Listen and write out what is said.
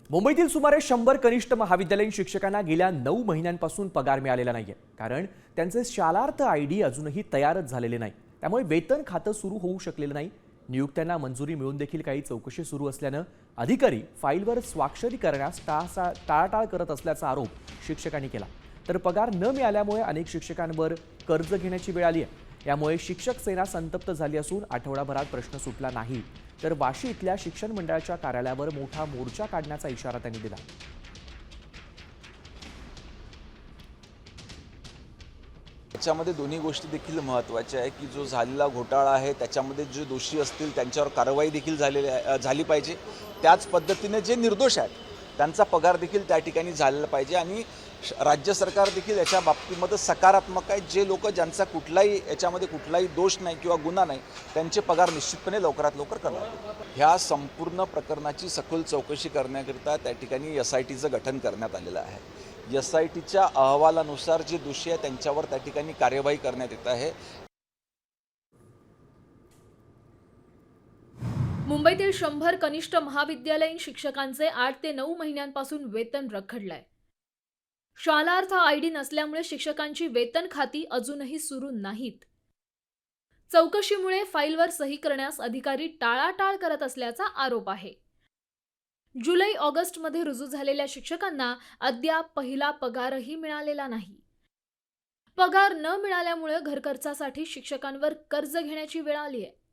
मुंबईतील सुमारे 100 कनिष्ठ महाविद्यालयीन शिक्षकांना गेल्या 9 महिन्यांपासून पगार मिळालेला नाहीये, कारण त्यांचे शालार्थ आयडी अजूनही तयारच झालेले नाही। त्यामुळे वेतन खातं सुरू होऊ शकलेलं नाही। नियुक्त्यांना मंजुरी मिळून देखील काही चौकशी सुरू असल्यानं अधिकारी फाईलवर स्वाक्षरी करण्यास टाळाटाळ करत असल्याचा आरोप शिक्षकांनी केला। तर पगार न मिळाल्यामुळे अनेक शिक्षकांवर कर्ज घेण्याची वेळ आली आहे। यामुळे शिक्षक सेना संतप्त झाली असून आठवडाभरात प्रश्न सुटला नाही तर वाशी इथल्या शिक्षण मंडळाच्या कार्यालयावर मोठा मोर्चा काढण्याचा इशारा त्यांनी दिला। याच्यामध्ये दोन्ही गोष्टी देखील महत्त्वाच्या आहे की जो झालेला घोटाळा आहे त्याच्यामध्ये जे दोषी असतील त्यांच्यावर कारवाई देखील झाली पाहिजे। त्याच पद्धतीने जे निर्दोष आहेत त्यांचा पगार देखील त्या ठिकाणी झालेला पाहिजे आणि राज्य सरकार देखील याच्या बाबतीमध्ये सकारात्मक आहे। जे लोक ज्यांचा कुठलाही दोष नाही किंवा गुन्हा नाही त्यांचे पगार निश्चितपणे लवकरात लवकर करणार। ह्या संपूर्ण प्रकरणाची सखोल चौकशी करण्याकरिता त्या ठिकाणी SITचं गठन करण्यात आलेलं आहे। SITच्या अहवालानुसार जे दोषी आहेत त्यांच्यावर त्या ठिकाणी कार्यवाही करण्यात येत आहे। मुंबईतील 100 कनिष्ठ महाविद्यालयीन शिक्षकांचे 8 ते 9 महिन्यांपासून वेतन रखडलंय। शालार्थ आयडी नसल्यामुळे शिक्षकांची वेतन खाती अजूनही सुरू नाहीत। चौकशीमुळे फाईलवर सही करण्यास अधिकारी टाळाटाळ करत असल्याचा आरोप आहे। जुलै-ऑगस्टमध्ये रुजू झालेल्या शिक्षकांना अद्याप पहिला पगारही मिळालेला नाही। पगार न मिळाल्यामुळे घरखर्चासाठी शिक्षकांवर कर्ज घेण्याची वेळ आली आहे।